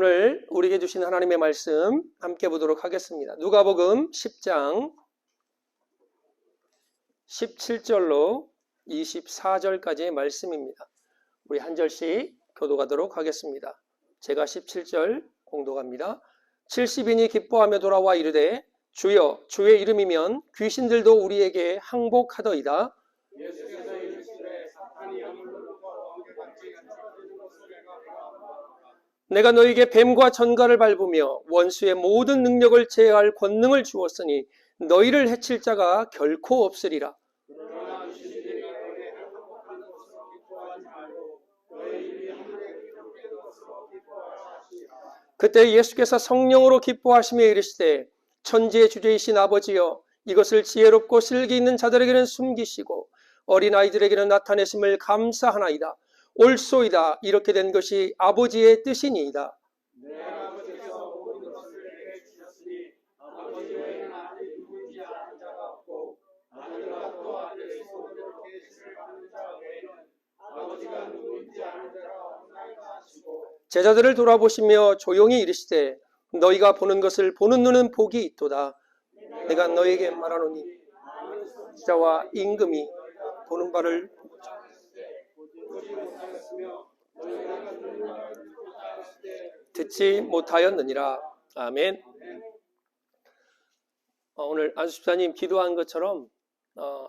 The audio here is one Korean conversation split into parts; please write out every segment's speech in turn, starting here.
오늘 우리에게 주신 하나님의 말씀 함께 보도록 하겠습니다. 누가복음 10장 17절로 24절까지의 말씀입니다. 우리 한 절씩 교도하도록 하겠습니다. 제가 17절 공독합니다. 70인이 기뻐하며 돌아와 이르되 주여 주의 이름이면 귀신들도 우리에게 항복하더이다. 예수께서 이르시되 사탄이 여물로부터 엉겨받지 않는 것을 내가 너에게 뱀과 전갈을 밟으며 원수의 모든 능력을 제어할 권능을 주었으니 너희를 해칠 자가 결코 없으리라. 그때 예수께서 성령으로 기뻐하시며 이르시되 천지의 주제이신 아버지여 이것을 지혜롭고 실기 있는 자들에게는 숨기시고 어린아이들에게는 나타내심을 감사하나이다. 옳소이다. 이렇게 된 것이 아버지의 뜻이니이다. 내 아버지께서 모든 것을 내게 주셨으니 아버지 외에는 아들 누구지 아는 자가 없고 아들과 또 아들의 소원대로 계시를 받는 자 외에는 아버지가 누구인지 아는 자가 없나이다 하시고 제자들을 돌아보시며 조용히 이르시되 너희가 보는 것을 보는 눈은 복이 있도다. 내가 너에게 말하노니 선지자와 임금이 보는 바를 듣지 못하였느니라. 아멘. 오늘 안수 집사님 기도한 것처럼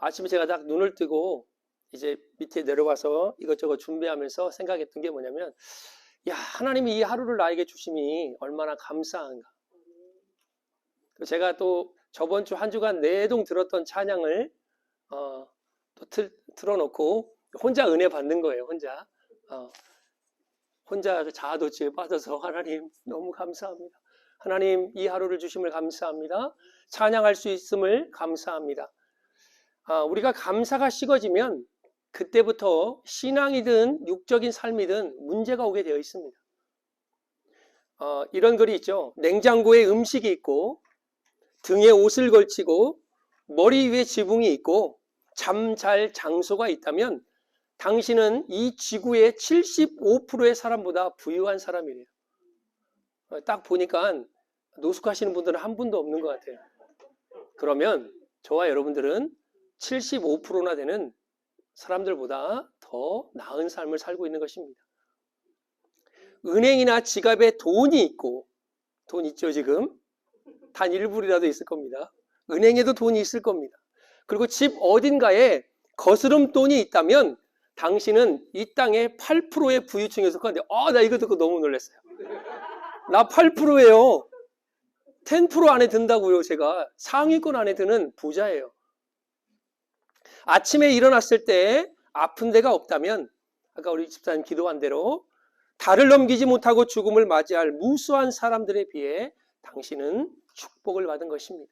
아침에 제가 딱 눈을 뜨고 이제 밑에 내려와서 이것저것 준비하면서 생각했던 게 뭐냐면 야, 하나님이 이 하루를 나에게 주심이 얼마나 감사한가. 제가 또 저번 주 한 주간 내동 들었던 찬양을 또 틀어놓고 혼자 은혜 받는 거예요. 혼자 자아도취에 빠져서 하나님 너무 감사합니다. 하나님 이 하루를 주심을 감사합니다. 찬양할 수 있음을 감사합니다. 우리가 감사가 식어지면 그때부터 신앙이든 육적인 삶이든 문제가 오게 되어 있습니다. 이런 글이 있죠. 냉장고에 음식이 있고 등에 옷을 걸치고 머리 위에 지붕이 있고 잠잘 장소가 있다면 당신은 이 지구의 75%의 사람보다 부유한 사람이래요. 딱 보니까 노숙하시는 분들은 한 분도 없는 것 같아요. 그러면 저와 여러분들은 75%나 되는 사람들보다 더 나은 삶을 살고 있는 것입니다. 은행이나 지갑에 돈이 있고, 돈 있죠 지금? 단 1불이라도 있을 겁니다. 은행에도 돈이 있을 겁니다. 그리고 집 어딘가에 거스름돈이 있다면 당신은 이 땅의 8%의 부유층에 속하는데 나 이거 듣고 너무 놀랐어요. 나 8%예요. 10% 안에 든다고요. 제가 상위권 안에 드는 부자예요. 아침에 일어났을 때 아픈 데가 없다면 아까 우리 집사님 기도한 대로 달을 넘기지 못하고 죽음을 맞이할 무수한 사람들에 비해 당신은 축복을 받은 것입니다.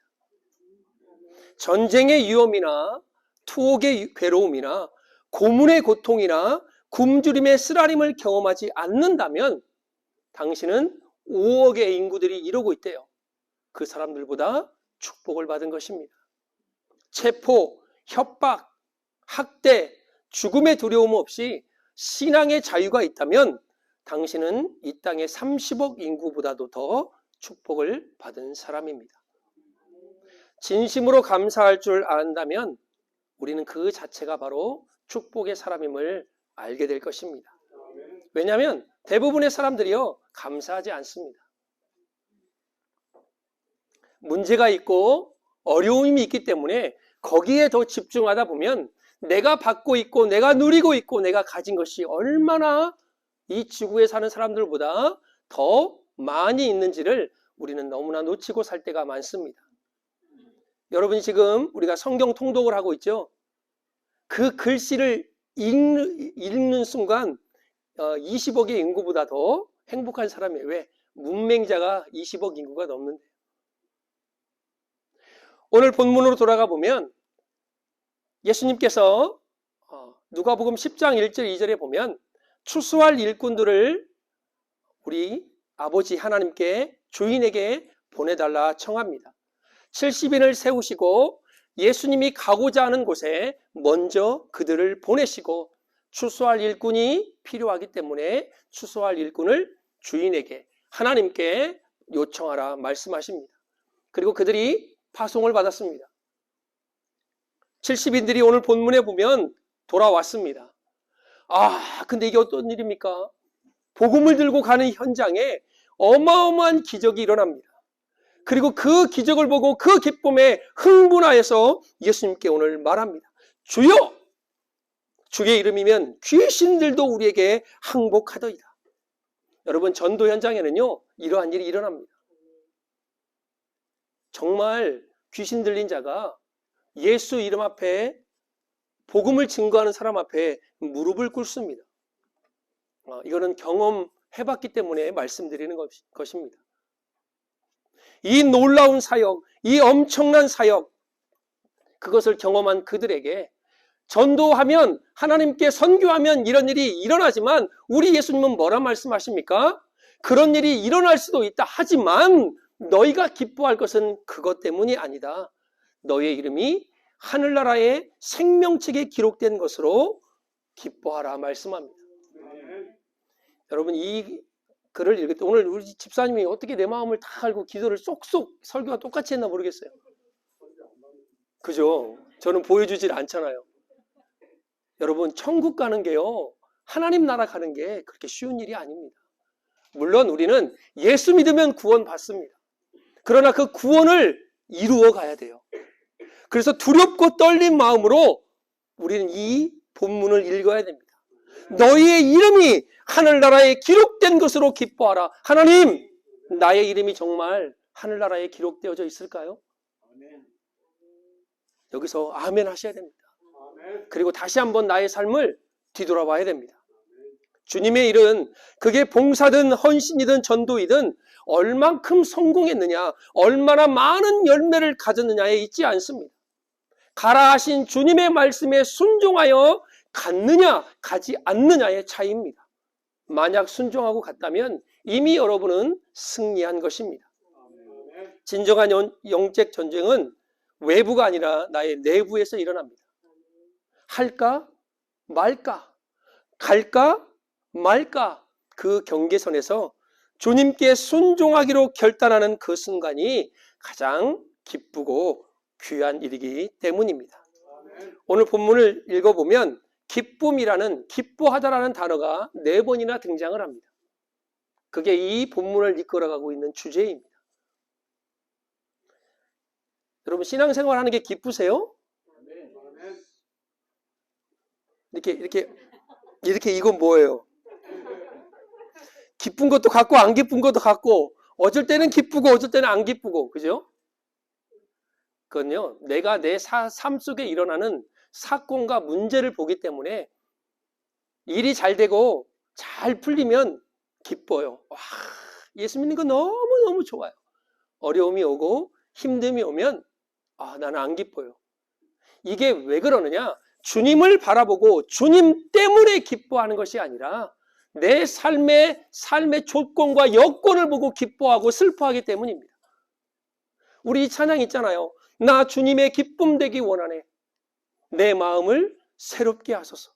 전쟁의 위험이나 투옥의 괴로움이나 고문의 고통이나 굶주림의 쓰라림을 경험하지 않는다면 당신은 5억의 인구들이 이러고 있대요. 그 사람들보다 축복을 받은 것입니다. 체포, 협박, 학대, 죽음의 두려움 없이 신앙의 자유가 있다면 당신은 이 땅의 30억 인구보다도 더 축복을 받은 사람입니다. 진심으로 감사할 줄 안다면 우리는 그 자체가 바로 축복의 사람임을 알게 될 것입니다. 왜냐하면 대부분의 사람들이요 감사하지 않습니다. 문제가 있고 어려움이 있기 때문에 거기에 더 집중하다 보면 내가 받고 있고 내가 누리고 있고 내가 가진 것이 얼마나 이 지구에 사는 사람들보다 더 많이 있는지를 우리는 너무나 놓치고 살 때가 많습니다. 여러분이 지금 우리가 성경 통독을 하고 있죠. 그 글씨를 읽는 순간 20억의 인구보다 더 행복한 사람이에요. 왜? 문맹자가 20억 인구가 넘는데. 오늘 본문으로 돌아가 보면 예수님께서 누가복음 10장 1절 2절에 보면 추수할 일꾼들을 우리 아버지 하나님께 주인에게 보내달라 청합니다. 70인을 세우시고 예수님이 가고자 하는 곳에 먼저 그들을 보내시고 추수할 일꾼이 필요하기 때문에 추수할 일꾼을 주인에게 하나님께 요청하라 말씀하십니다. 그리고 그들이 파송을 받았습니다. 70인들이 오늘 본문에 보면 돌아왔습니다. 근데 이게 어떤 일입니까? 복음을 들고 가는 현장에 어마어마한 기적이 일어납니다. 그리고 그 기적을 보고 그 기쁨에 흥분하여서 예수님께 오늘 말합니다. 주여! 주의 이름이면 귀신들도 우리에게 항복하더이다. 여러분, 전도 현장에는요, 이러한 일이 일어납니다. 정말 귀신 들린 자가 예수 이름 앞에 복음을 증거하는 사람 앞에 무릎을 꿇습니다. 이거는 경험해봤기 때문에 말씀드리는 것입니다. 이 놀라운 사역, 이 엄청난 사역, 그것을 경험한 그들에게 전도하면, 하나님께 선교하면 이런 일이 일어나지만 우리 예수님은 뭐라 말씀하십니까? 그런 일이 일어날 수도 있다 하지만 너희가 기뻐할 것은 그것 때문이 아니다. 너희의 이름이 하늘나라의 생명책에 기록된 것으로 기뻐하라 말씀합니다. 여러분, 이 글을 읽을 때 오늘 우리 집사님이 어떻게 내 마음을 다 알고 기도를 쏙쏙 설교와 똑같이 했나 모르겠어요. 그죠? 저는 보여주질 않잖아요. 여러분, 천국 가는 게요, 하나님 나라 가는 게 그렇게 쉬운 일이 아닙니다. 물론 우리는 예수 믿으면 구원 받습니다. 그러나 그 구원을 이루어 가야 돼요. 그래서 두렵고 떨린 마음으로 우리는 이 본문을 읽어야 됩니다. 너희의 이름이 하늘나라에 기록된 것으로 기뻐하라. 하나님, 나의 이름이 정말 하늘나라에 기록되어져 있을까요? 여기서 아멘 하셔야 됩니다. 그리고 다시 한번 나의 삶을 뒤돌아봐야 됩니다. 주님의 일은 그게 봉사든 헌신이든 전도이든 얼만큼 성공했느냐, 얼마나 많은 열매를 가졌느냐에 있지 않습니다. 가라 하신 주님의 말씀에 순종하여 갔느냐, 가지 않느냐의 차이입니다. 만약 순종하고 갔다면 이미 여러분은 승리한 것입니다. 진정한 영적 전쟁은 외부가 아니라 나의 내부에서 일어납니다. 할까 말까, 갈까 말까, 그 경계선에서 주님께 순종하기로 결단하는 그 순간이 가장 기쁘고 귀한 일이기 때문입니다. 오늘 본문을 읽어보면 기쁨이라는, 기뻐하다라는 단어가 4번이나 등장을 합니다. 그게 이 본문을 이끌어가고 있는 주제입니다. 여러분, 신앙생활 하는 게 기쁘세요? 이렇게 이건 뭐예요? 기쁜 것도 같고 안 기쁜 것도 같고, 어쩔 때는 기쁘고 어쩔 때는 안 기쁘고, 그죠? 그건요, 내가 내 삶 속에 일어나는 사건과 문제를 보기 때문에 일이 잘 되고 잘 풀리면 기뻐요. 와, 예수 믿는 거 너무너무 좋아요. 어려움이 오고 힘듦이 오면 나는 안 기뻐요. 이게 왜 그러느냐? 주님을 바라보고 주님 때문에 기뻐하는 것이 아니라 내 삶의 조건과 여건을 보고 기뻐하고 슬퍼하기 때문입니다. 우리 이 찬양 있잖아요. 나 주님의 기쁨 되기 원하네. 내 마음을 새롭게 하소서.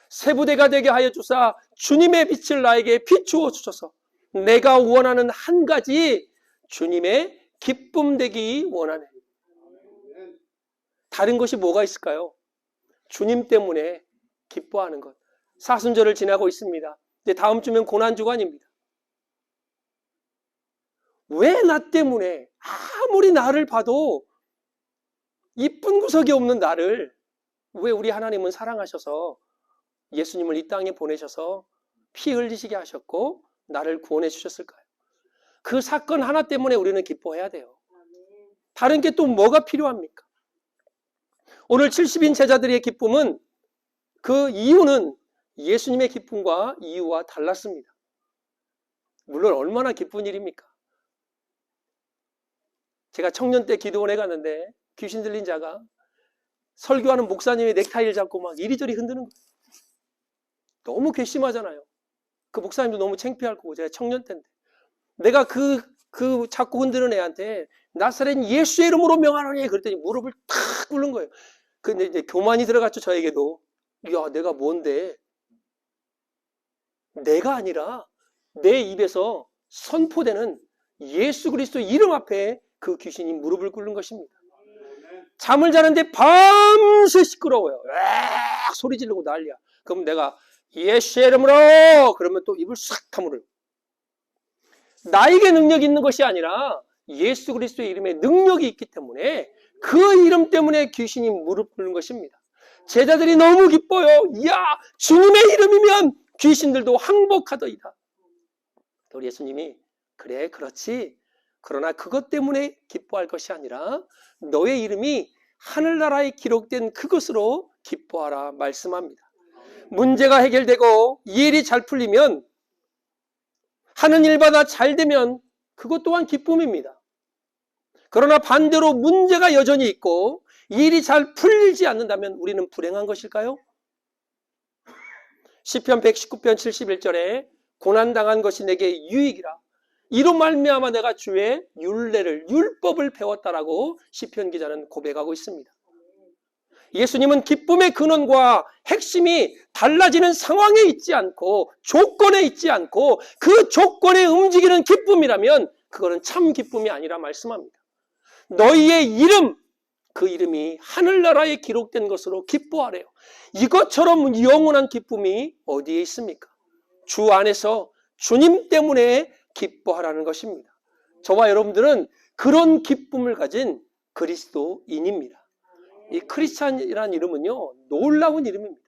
새부대가 되게 하여 주사 주님의 빛을 나에게 비추어 주소서. 내가 원하는 한 가지, 주님의 기쁨 되기 원하네. 다른 것이 뭐가 있을까요? 주님 때문에 기뻐하는 것. 사순절을 지나고 있습니다. 이제 다음 주면 고난주간입니다. 왜 나 때문에, 아무리 나를 봐도 이쁜 구석이 없는 나를 왜 우리 하나님은 사랑하셔서 예수님을 이 땅에 보내셔서 피 흘리시게 하셨고 나를 구원해 주셨을까요? 그 사건 하나 때문에 우리는 기뻐해야 돼요. 다른 게 또 뭐가 필요합니까? 오늘 70인 제자들의 기쁨은, 그 이유는 예수님의 기쁨과 이유와 달랐습니다. 물론 얼마나 기쁜 일입니까? 제가 청년 때 기도원에 갔는데 귀신 들린 자가 설교하는 목사님의 넥타이를 잡고 막 이리저리 흔드는 거예요. 너무 괘씸하잖아요. 그 목사님도 너무 창피할 거고, 제가 청년 때인데 내가 그 자꾸 흔드는 애한테 나사렛 예수의 이름으로 명하노니 그랬더니 무릎을 탁 꿇는 거예요. 근데 이제 교만이 들어갔죠, 저에게도. 야, 내가 뭔데? 내가 아니라 내 입에서 선포되는 예수 그리스도 이름 앞에 그 귀신이 무릎을 꿇는 것입니다. 잠을 자는데 밤새 시끄러워요. 으악 소리 지르고 난리야. 그럼 내가 예수의 이름으로 그러면 또 입을 싹 다물어요. 나에게 능력이 있는 것이 아니라 예수 그리스도의 이름에 능력이 있기 때문에 그 이름 때문에 귀신이 무릎 꿇는 것입니다. 제자들이 너무 기뻐요. 이야, 주님의 이름이면 귀신들도 항복하더이다. 우리 예수님이 그래, 그렇지. 그러나 그것 때문에 기뻐할 것이 아니라 너의 이름이 하늘나라에 기록된 그것으로 기뻐하라 말씀합니다. 문제가 해결되고 이 일이 잘 풀리면, 하는 일마다 잘 되면 그것 또한 기쁨입니다. 그러나 반대로 문제가 여전히 있고 이 일이 잘 풀리지 않는다면 우리는 불행한 것일까요? 시편 119편 71절에 고난당한 것이 내게 유익이라. 이로 말미암아 내가 주의 율례를, 율법을 배웠다라고 시편 기자는 고백하고 있습니다. 예수님은 기쁨의 근원과 핵심이 달라지는 상황에 있지 않고 조건에 있지 않고 그 조건에 움직이는 기쁨이라면 그거는 참 기쁨이 아니라 말씀합니다. 너희의 이름, 그 이름이 하늘나라에 기록된 것으로 기뻐하래요. 이것처럼 영원한 기쁨이 어디에 있습니까? 주 안에서 주님 때문에 기뻐하라는 것입니다. 저와 여러분들은 그런 기쁨을 가진 그리스도인입니다. 이 크리스찬이라는 이름은요, 놀라운 이름입니다.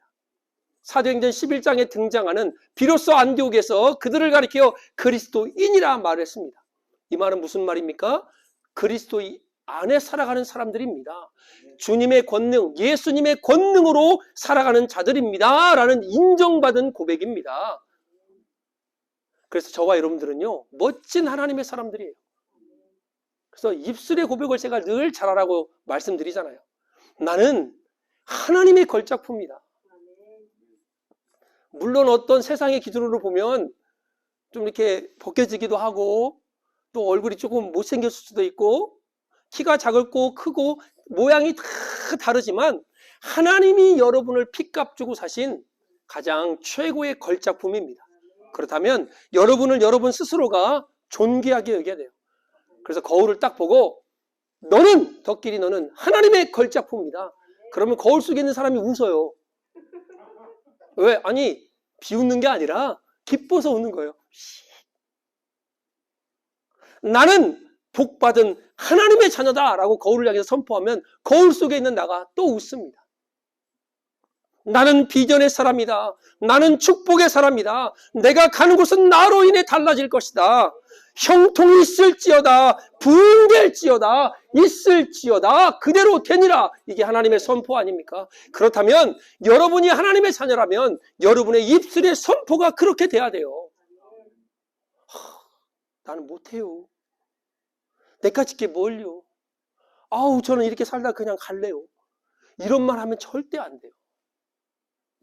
사도행전 11장에 등장하는 비로소 안디옥에서 그들을 가리켜 그리스도인이라 말했습니다. 이 말은 무슨 말입니까? 그리스도 안에 살아가는 사람들입니다. 주님의 권능, 예수님의 권능으로 살아가는 자들입니다 라는 인정받은 고백입니다. 그래서 저와 여러분들은요, 멋진 하나님의 사람들이에요. 그래서 입술의 고백을 제가 늘 잘하라고 말씀드리잖아요. 나는 하나님의 걸작품이다. 물론 어떤 세상의 기준으로 보면 좀 이렇게 벗겨지기도 하고 또 얼굴이 조금 못생겼을 수도 있고 키가 작고 크고 모양이 다 다르지만 하나님이 여러분을 핏값 주고 사신 가장 최고의 걸작품입니다. 그렇다면 여러분을 여러분 스스로가 존귀하게 여겨야 돼요. 그래서 거울을 딱 보고 너는, 덕길이 너는 하나님의 걸작품이다. 그러면 거울 속에 있는 사람이 웃어요. 왜? 아니, 비웃는 게 아니라 기뻐서 웃는 거예요. 나는 복받은 하나님의 자녀다 라고 거울을 향해서 선포하면 거울 속에 있는 나가 또 웃습니다. 나는 비전의 사람이다. 나는 축복의 사람이다. 내가 가는 곳은 나로 인해 달라질 것이다. 형통이 있을지어다, 부흥될지어다, 있을지어다, 그대로 되니라. 이게 하나님의 선포 아닙니까? 그렇다면 여러분이 하나님의 자녀라면 여러분의 입술의 선포가 그렇게 돼야 돼요. 나는 못해요. 내까짓 게 뭘요? 아우, 저는 이렇게 살다 그냥 갈래요. 이런 말 하면 절대 안 돼요.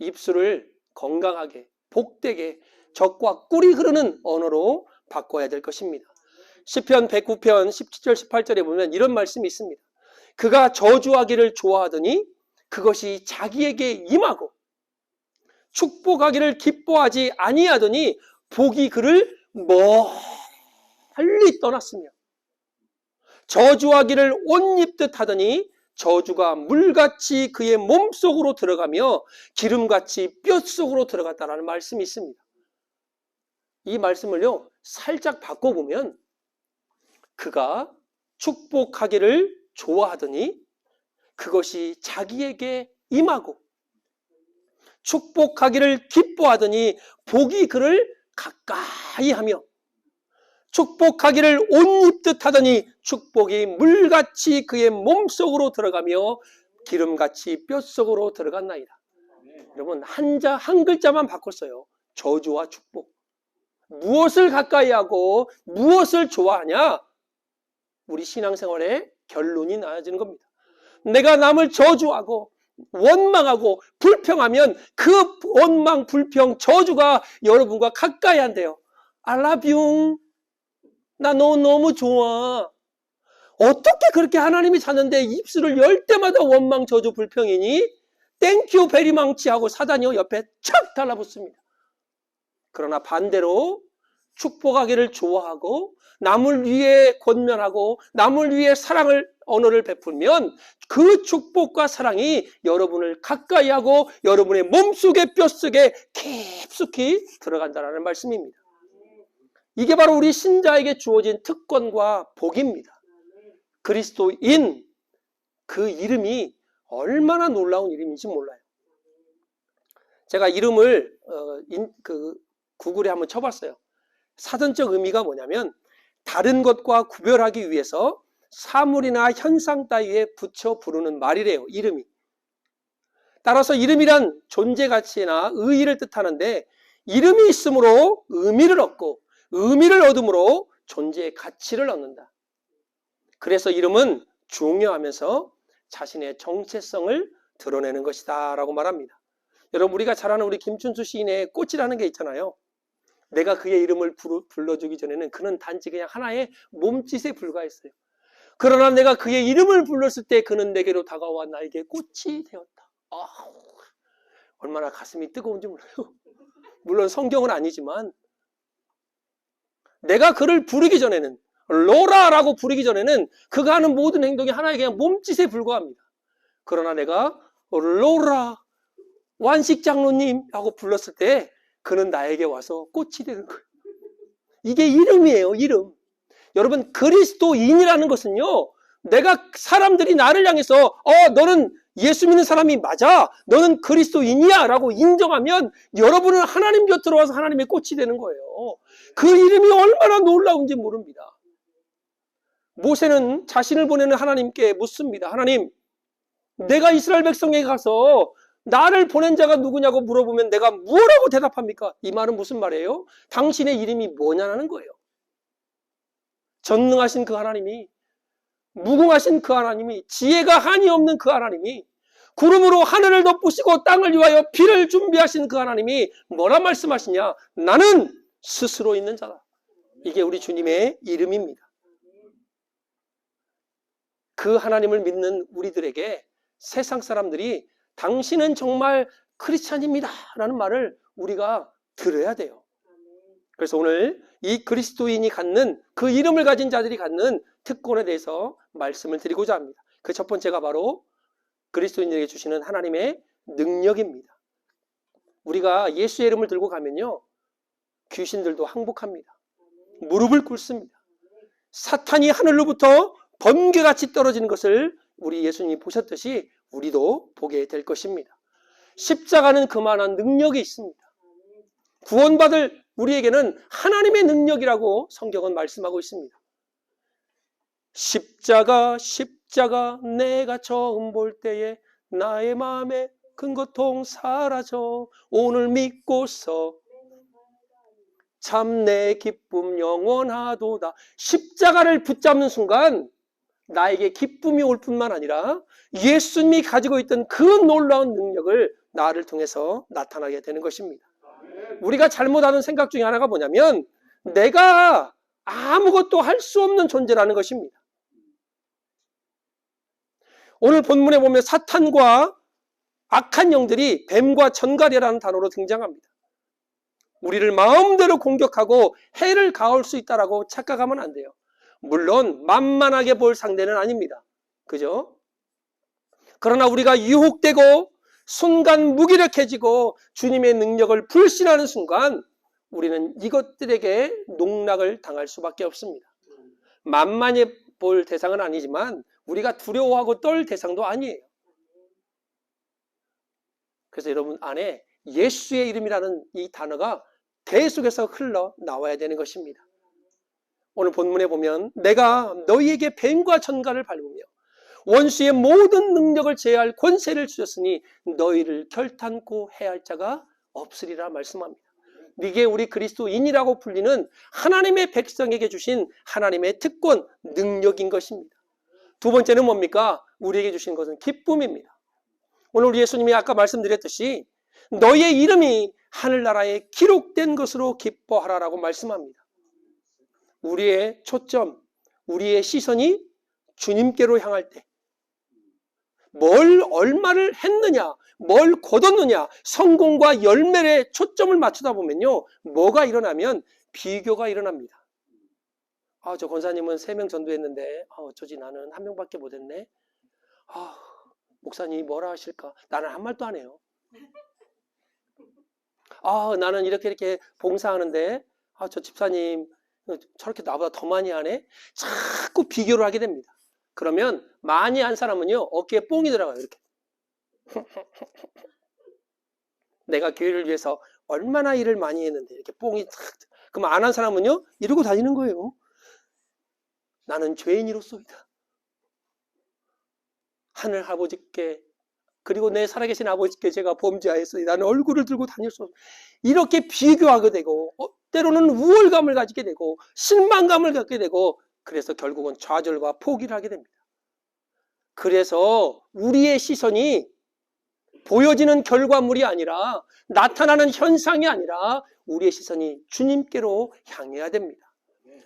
입술을 건강하게, 복되게, 적과 꿀이 흐르는 언어로 바꿔야 될 것입니다. 시편 109편 17절 18절에 보면 이런 말씀이 있습니다. 그가 저주하기를 좋아하더니 그것이 자기에게 임하고 축복하기를 기뻐하지 아니하더니 복이 그를 멀리 떠났으며 저주하기를 옷 입듯 하더니 저주가 물같이 그의 몸속으로 들어가며 기름같이 뼛속으로 들어갔다라는 말씀이 있습니다. 이 말씀을요, 살짝 바꿔보면 그가 축복하기를 좋아하더니 그것이 자기에게 임하고 축복하기를 기뻐하더니 복이 그를 가까이 하며 축복하기를 옷 입듯 하더니 축복이 물같이 그의 몸속으로 들어가며 기름같이 뼛속으로 들어갔나이다. 여러분, 한 글자만 바꿨어요. 저주와 축복. 무엇을 가까이 하고 무엇을 좋아하냐? 우리 신앙생활의 결론이 나아지는 겁니다. 내가 남을 저주하고 원망하고 불평하면 그 원망, 불평, 저주가 여러분과 가까이 한대요. I love you. 나 너 너무 좋아. 어떻게 그렇게 하나님이 자는데 입술을 열 때마다 원망, 저주, 불평이니? 땡큐 베리망치 하고 사단이 옆에 척 달라붙습니다. 그러나 반대로 축복하기를 좋아하고 남을 위해 권면하고 남을 위해 사랑을 언어를 베풀면 그 축복과 사랑이 여러분을 가까이 하고 여러분의 몸속의 뼛속에 깊숙이 들어간다는 말씀입니다. 이게 바로 우리 신자에게 주어진 특권과 복입니다. 그리스도인, 그 이름이 얼마나 놀라운 이름인지 몰라요. 제가 이름을 구글에 한번 쳐봤어요. 사전적 의미가 뭐냐면 다른 것과 구별하기 위해서 사물이나 현상 따위에 붙여 부르는 말이래요. 이름이. 따라서 이름이란 존재 가치나 의의를 뜻하는데 이름이 있으므로 의미를 얻고 의미를 얻음으로 존재의 가치를 얻는다. 그래서 이름은 중요하면서 자신의 정체성을 드러내는 것이다 라고 말합니다. 여러분, 우리가 잘 아는 우리 김춘수 시인의 꽃이라는 게 있잖아요. 내가 그의 이름을 불러주기 전에는 그는 단지 그냥 하나의 몸짓에 불과했어요. 그러나 내가 그의 이름을 불렀을 때 그는 내게로 다가와 나에게 꽃이 되었다. 얼마나 가슴이 뜨거운지 몰라요. 물론 성경은 아니지만 내가 그를 부르기 전에는, 로라라고 부르기 전에는 그가 하는 모든 행동이 하나의 그냥 몸짓에 불과합니다. 그러나 내가 로라 완식장로님 하고 불렀을 때 그는 나에게 와서 꽃이 되는 거예요. 이게 이름이에요. 이름. 여러분, 그리스도인이라는 것은요, 내가 사람들이 나를 향해서 너는 예수 믿는 사람이 맞아, 너는 그리스도인이야 라고 인정하면 여러분은 하나님 곁으로 와서 하나님의 꽃이 되는 거예요. 그 이름이 얼마나 놀라운지 모릅니다. 모세는 자신을 보내는 하나님께 묻습니다. 하나님, 내가 이스라엘 백성에게 가서 나를 보낸 자가 누구냐고 물어보면 내가 뭐라고 대답합니까? 이 말은 무슨 말이에요? 당신의 이름이 뭐냐는 거예요. 전능하신 그 하나님이, 무궁하신 그 하나님이, 지혜가 한이 없는 그 하나님이, 구름으로 하늘을 덮으시고 땅을 위하여 비를 준비하신 그 하나님이 뭐라 말씀하시냐? 나는 스스로 있는 자다. 이게 우리 주님의 이름입니다. 그 하나님을 믿는 우리들에게 세상 사람들이 당신은 정말 크리스찬입니다 라는 말을 우리가 들어야 돼요. 그래서 오늘 이 그리스도인이 갖는, 그 이름을 가진 자들이 갖는 특권에 대해서 말씀을 드리고자 합니다. 그 첫 번째가 바로 그리스도인에게 주시는 하나님의 능력입니다. 우리가 예수의 이름을 들고 가면요, 귀신들도 항복합니다. 무릎을 꿇습니다. 사탄이 하늘로부터 번개같이 떨어지는 것을 우리 예수님이 보셨듯이 우리도 보게 될 것입니다. 십자가는 그만한 능력이 있습니다. 구원받을 우리에게는 하나님의 능력이라고 성경은 말씀하고 있습니다. 십자가 내가 처음 볼 때에 나의 마음에 큰 고통 사라져 오늘 믿고서 참 내 기쁨 영원하도다. 십자가를 붙잡는 순간 나에게 기쁨이 올 뿐만 아니라 예수님이 가지고 있던 그 놀라운 능력을 나를 통해서 나타나게 되는 것입니다. 우리가 잘못하는 생각 중에 하나가 뭐냐면 내가 아무것도 할 수 없는 존재라는 것입니다. 오늘 본문에 보면 사탄과 악한 영들이 뱀과 전갈이라는 단어로 등장합니다. 우리를 마음대로 공격하고 해를 가할 수 있다라고 착각하면 안 돼요. 물론 만만하게 볼 상대는 아닙니다. 그죠? 그러나 우리가 유혹되고 순간 무기력해지고 주님의 능력을 불신하는 순간 우리는 이것들에게 농락을 당할 수밖에 없습니다. 만만히 볼 대상은 아니지만 우리가 두려워하고 떨 대상도 아니에요. 그래서 여러분 안에 예수의 이름이라는 이 단어가 계속해서 흘러 나와야 되는 것입니다. 오늘 본문에 보면 내가 너희에게 뱀과 전갈을 밟으며 원수의 모든 능력을 제어할 권세를 주셨으니 너희를 결탄코 해할 자가 없으리라 말씀합니다. 이게 우리 그리스도인이라고 불리는 하나님의 백성에게 주신 하나님의 특권, 능력인 것입니다. 두 번째는 뭡니까? 우리에게 주신 것은 기쁨입니다. 오늘 우리 예수님이 아까 말씀드렸듯이 너희의 이름이 하늘나라에 기록된 것으로 기뻐하라라고 말씀합니다. 우리의 초점, 우리의 시선이 주님께로 향할 때 뭘 얼마를 했느냐, 뭘 거뒀느냐, 성공과 열매에 초점을 맞추다 보면요, 뭐가 일어나면 비교가 일어납니다. 저 권사님은 3명 전도했는데 어쩌지 나는 1명밖에 못했네. 목사님이 뭐라 하실까? 나는 한 말도 안 해요. 나는 이렇게 봉사하는데 저 집사님 저렇게 나보다 더 많이 하네? 자꾸 비교를 하게 됩니다. 그러면 많이 한 사람은요, 어깨에 뽕이 들어가요. 이렇게. 내가 교회를 위해서 얼마나 일을 많이 했는데 이렇게 뽕이 탁. 그럼 안 한 사람은요, 이러고 다니는 거예요. 나는 죄인이로소이다. 하늘 아버지께, 그리고 내 살아계신 아버지께 제가 범죄하였으니 나는 얼굴을 들고 다닐 수 없어. 이렇게 비교하게 되고, 때로는 우월감을 가지게 되고, 실망감을 갖게 되고, 그래서 결국은 좌절과 포기를 하게 됩니다. 그래서 우리의 시선이 보여지는 결과물이 아니라, 나타나는 현상이 아니라 우리의 시선이 주님께로 향해야 됩니다.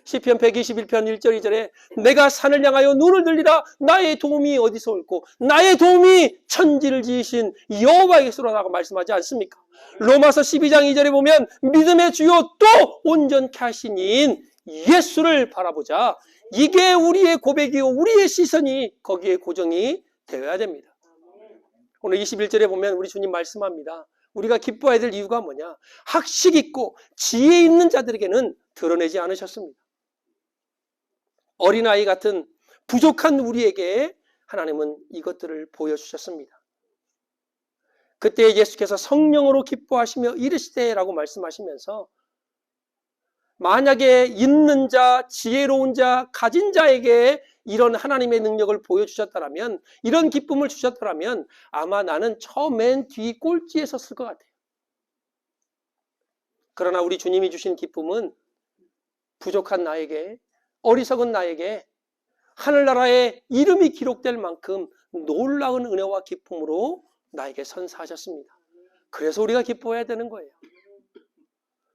시편 121편 1절 2절에 내가 산을 향하여 눈을 들리라. 나의 도움이 어디서 올고 나의 도움이 천지를 지으신 여호와에게서라고 말씀하지 않습니까? 로마서 12장 2절에 보면 믿음의 주요 또 온전케 하신 이인 예수를 바라보자. 이게 우리의 고백이요, 우리의 시선이 거기에 고정이 되어야 됩니다. 오늘 21절에 보면 우리 주님 말씀합니다. 우리가 기뻐해야 될 이유가 뭐냐? 학식 있고 지혜 있는 자들에게는 드러내지 않으셨습니다. 어린아이 같은 부족한 우리에게 하나님은 이것들을 보여주셨습니다. 그때 예수께서 성령으로 기뻐하시며 이르시되라고 말씀하시면서 만약에 있는 자, 지혜로운 자, 가진 자에게 이런 하나님의 능력을 보여주셨다면, 이런 기쁨을 주셨다면 아마 나는 저 맨 뒤 꼴찌에 섰을 것 같아요. 그러나 우리 주님이 주신 기쁨은 부족한 나에게, 어리석은 나에게 하늘나라에 이름이 기록될 만큼 놀라운 은혜와 기쁨으로 나에게 선사하셨습니다. 그래서 우리가 기뻐해야 되는 거예요.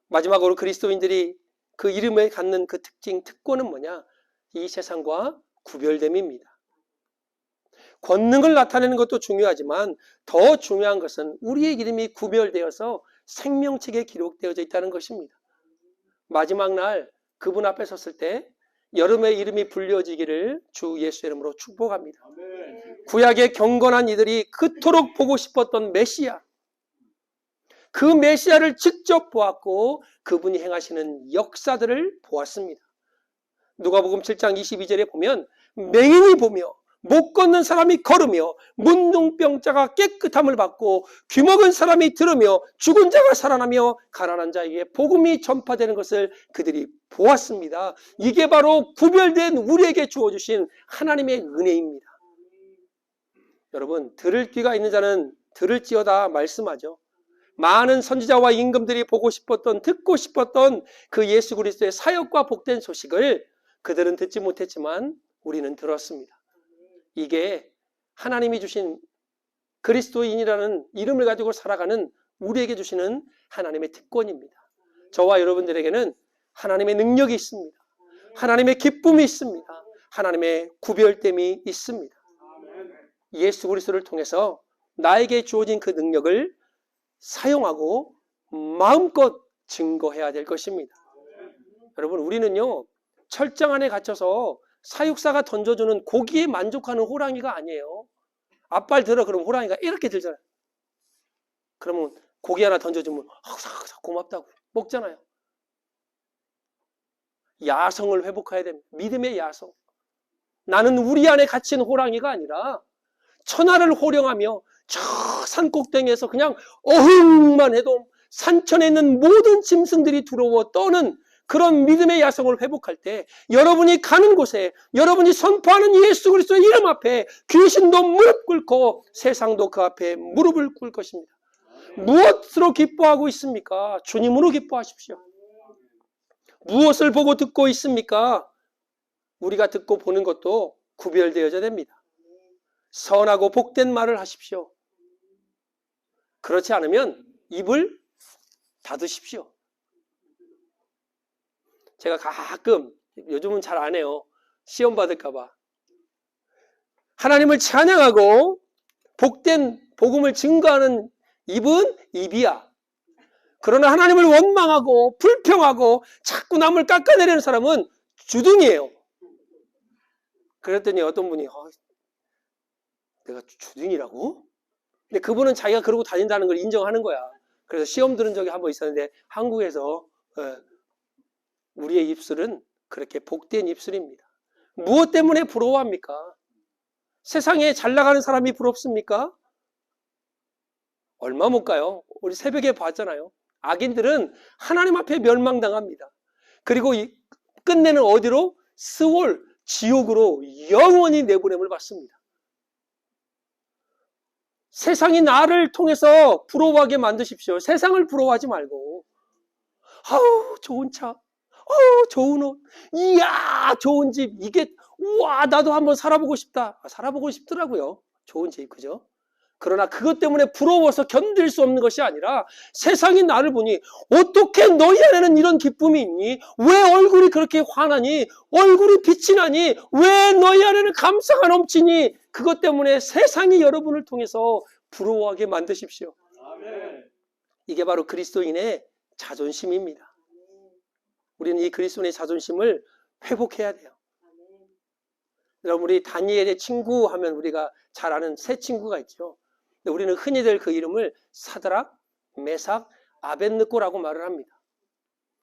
마지막으로 그리스도인들이 그 이름에 갖는 그 특징, 특권은 뭐냐? 이 세상과 구별됨입니다. 권능을 나타내는 것도 중요하지만 더 중요한 것은 우리의 이름이 구별되어서 생명책에 기록되어져 있다는 것입니다. 마지막 날 그분 앞에 섰을 때 여러분의 이름이 불려지기를 주 예수의 이름으로 축복합니다. 구약의 경건한 이들이 그토록 보고 싶었던 메시아, 그 메시아를 직접 보았고 그분이 행하시는 역사들을 보았습니다. 누가복음 7장 22절에 보면 맹인이 보며 못 걷는 사람이 걸으며 문둥병자가 깨끗함을 받고 귀먹은 사람이 들으며 죽은 자가 살아나며 가난한 자에게 복음이 전파되는 것을 그들이 보았습니다. 이게 바로 구별된 우리에게 주어주신 하나님의 은혜입니다. 여러분, 들을 귀가 있는 자는 들을지어다 말씀하죠. 많은 선지자와 임금들이 보고 싶었던, 듣고 싶었던 그 예수 그리스도의 사역과 복된 소식을 그들은 듣지 못했지만 우리는 들었습니다. 이게 하나님이 주신 그리스도인이라는 이름을 가지고 살아가는 우리에게 주시는 하나님의 특권입니다. 저와 여러분들에게는 하나님의 능력이 있습니다. 하나님의 기쁨이 있습니다. 하나님의 구별됨이 있습니다. 예수 그리스도를 통해서 나에게 주어진 그 능력을 사용하고 마음껏 증거해야 될 것입니다. 여러분, 우리는요, 철장 안에 갇혀서 사육사가 던져주는 고기에 만족하는 호랑이가 아니에요. 앞발 들어 그러면 호랑이가 이렇게 들잖아요. 그러면 고기 하나 던져주면 고맙다고 먹잖아요. 야성을 회복해야 됩니다. 믿음의 야성. 나는 우리 안에 갇힌 호랑이가 아니라 천하를 호령하며 저 산꼭대기에서 그냥 어흥만 해도 산천에 있는 모든 짐승들이 두려워 떠는 그런 믿음의 야성을 회복할 때 여러분이 가는 곳에 여러분이 선포하는 예수 그리스도의 이름 앞에 귀신도 무릎 꿇고 세상도 그 앞에 무릎을 꿇을 것입니다. 무엇으로 기뻐하고 있습니까? 주님으로 기뻐하십시오. 무엇을 보고 듣고 있습니까? 우리가 듣고 보는 것도 구별되어야 됩니다. 선하고 복된 말을 하십시오. 그렇지 않으면 입을 닫으십시오. 제가 가끔, 요즘은 잘 안 해요. 시험 받을까 봐. 하나님을 찬양하고 복된 복음을 증거하는 입은 입이야. 그러나 하나님을 원망하고 불평하고 자꾸 남을 깎아내리는 사람은 주둥이에요. 그랬더니 어떤 분이 내가 주둥이라고? 근데 그분은 자기가 그러고 다닌다는 걸 인정하는 거야. 그래서 시험 들은 적이 한 번 있었는데 한국에서 우리의 입술은 그렇게 복된 입술입니다. 무엇 때문에 부러워합니까? 세상에 잘 나가는 사람이 부럽습니까? 얼마 못 가요. 우리 새벽에 봤잖아요. 악인들은 하나님 앞에 멸망당합니다. 그리고 끝내는 어디로? 스월, 지옥으로 영원히 내보냄을 받습니다. 세상이 나를 통해서 부러워하게 만드십시오. 세상을 부러워하지 말고, 아우 좋은 차, 아우 좋은 옷, 이야 좋은 집, 이게 우와 나도 한번 살아보고 싶다. 살아보고 싶더라고요. 좋은 집, 그죠? 그러나 그것 때문에 부러워서 견딜 수 없는 것이 아니라 세상이 나를 보니 어떻게 너희 안에는 이런 기쁨이 있니? 왜 얼굴이 그렇게 환하니? 얼굴이 빛이 나니? 왜 너희 안에는 감사가 넘치니? 그것 때문에 세상이 여러분을 통해서 부러워하게 만드십시오. 아멘. 이게 바로 그리스도인의 자존심입니다. 우리는 이 그리스도인의 자존심을 회복해야 돼요. 여러분, 우리 다니엘의 친구 하면 우리가 잘 아는 세 친구가 있죠. 우리는 흔히들 그 이름을 사드락, 메삭, 아벳느고라고 말을 합니다.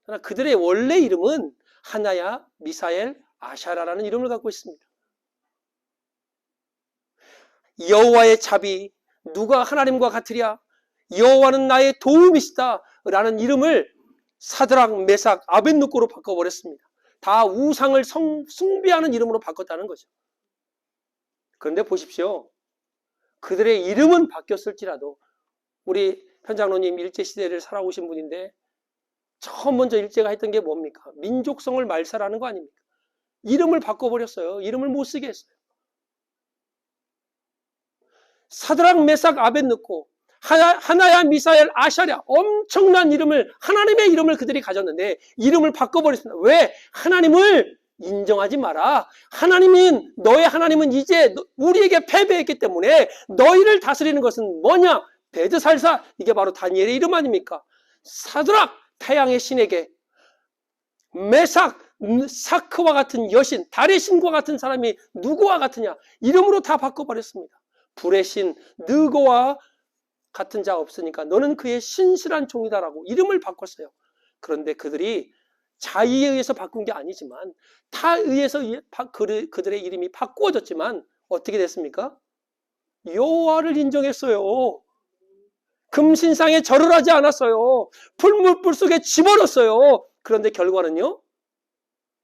그러나 그들의 원래 이름은 하나야, 미사엘, 아샤라라는 이름을 갖고 있습니다. 여호와의 자비, 누가 하나님과 같으랴? 여호와는 나의 도움이시다 라는 이름을 사드락, 메삭, 아벳느고로 바꿔버렸습니다. 다 우상을 숭배하는 이름으로 바꿨다는 거죠. 그런데 보십시오. 그들의 이름은 바뀌었을지라도 우리 현장로님 일제시대를 살아오신 분인데 처음 먼저 일제가 했던 게 뭡니까? 민족성을 말살하는 거 아닙니까? 이름을 바꿔버렸어요. 이름을 못 쓰게 했어요. 사드락, 메삭, 아벳느고, 하나야, 미사엘, 아샤랴, 엄청난 이름을, 하나님의 이름을 그들이 가졌는데 이름을 바꿔버렸습니다. 왜? 하나님을 인정하지 마라. 너의 하나님은 이제 우리에게 패배했기 때문에 너희를 다스리는 것은 뭐냐? 베드살사, 이게 바로 다니엘의 이름 아닙니까? 사드락, 태양의 신에게, 메삭, 사크와 같은 여신, 달의 신과 같은 사람이 누구와 같으냐? 이름으로 다 바꿔버렸습니다. 불의 신, 느고와 같은 자 없으니까 너는 그의 신실한 종이다라고 이름을 바꿨어요. 그런데 그들이 자의에 의해서 바꾼 게 아니지만 타에 의해서 그들의 이름이 바꾸어졌지만 어떻게 됐습니까? 여호와를 인정했어요. 금신상에 절을 하지 않았어요. 풀무불 속에 집어넣었어요. 그런데 결과는요?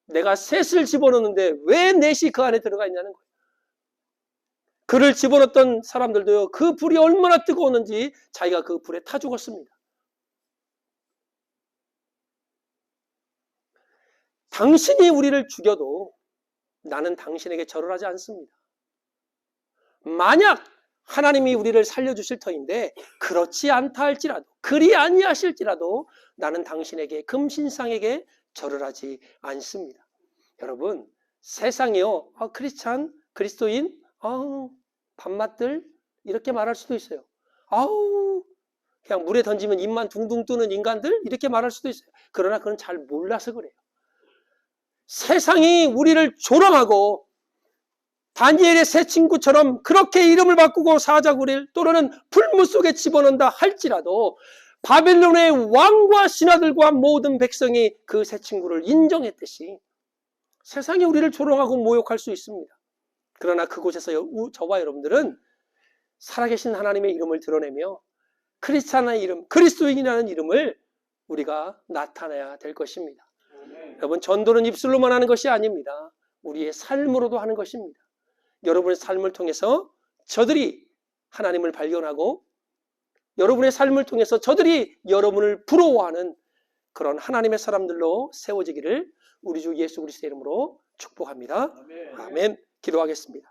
내가 셋을 집어넣는데 왜 넷이 그 안에 들어가 있냐는 거예요. 그를 집어넣었던 사람들도요, 그 불이 얼마나 뜨거웠는지 자기가 그 불에 타 죽었습니다. 당신이 우리를 죽여도 나는 당신에게 절을 하지 않습니다. 만약 하나님이 우리를 살려주실 터인데 그렇지 않다 할지라도, 그리 아니하실지라도 나는 당신에게, 금신상에게 절을 하지 않습니다. 여러분, 세상이요, 크리스찬, 그리스도인, 밥맛들 이렇게 말할 수도 있어요. 그냥 물에 던지면 입만 둥둥 뜨는 인간들 이렇게 말할 수도 있어요. 그러나 그건 잘 몰라서 그래요. 세상이 우리를 조롱하고 다니엘의 세 친구처럼 그렇게 이름을 바꾸고 사자구리를 또는 풀무 속에 집어넣는다 할지라도 바벨론의 왕과 신하들과 모든 백성이 그 세 친구를 인정했듯이 세상이 우리를 조롱하고 모욕할 수 있습니다. 그러나 그곳에서 저와 여러분들은 살아계신 하나님의 이름을 드러내며 크리스찬의 이름, 그리스도인이라는 이름을 우리가 나타내야 될 것입니다. 여러분, 전도는 입술로만 하는 것이 아닙니다. 우리의 삶으로도 하는 것입니다. 여러분의 삶을 통해서 저들이 하나님을 발견하고 여러분의 삶을 통해서 저들이 여러분을 부러워하는 그런 하나님의 사람들로 세워지기를 우리 주 예수 그리스도의 이름으로 축복합니다. 아멘. 기도하겠습니다.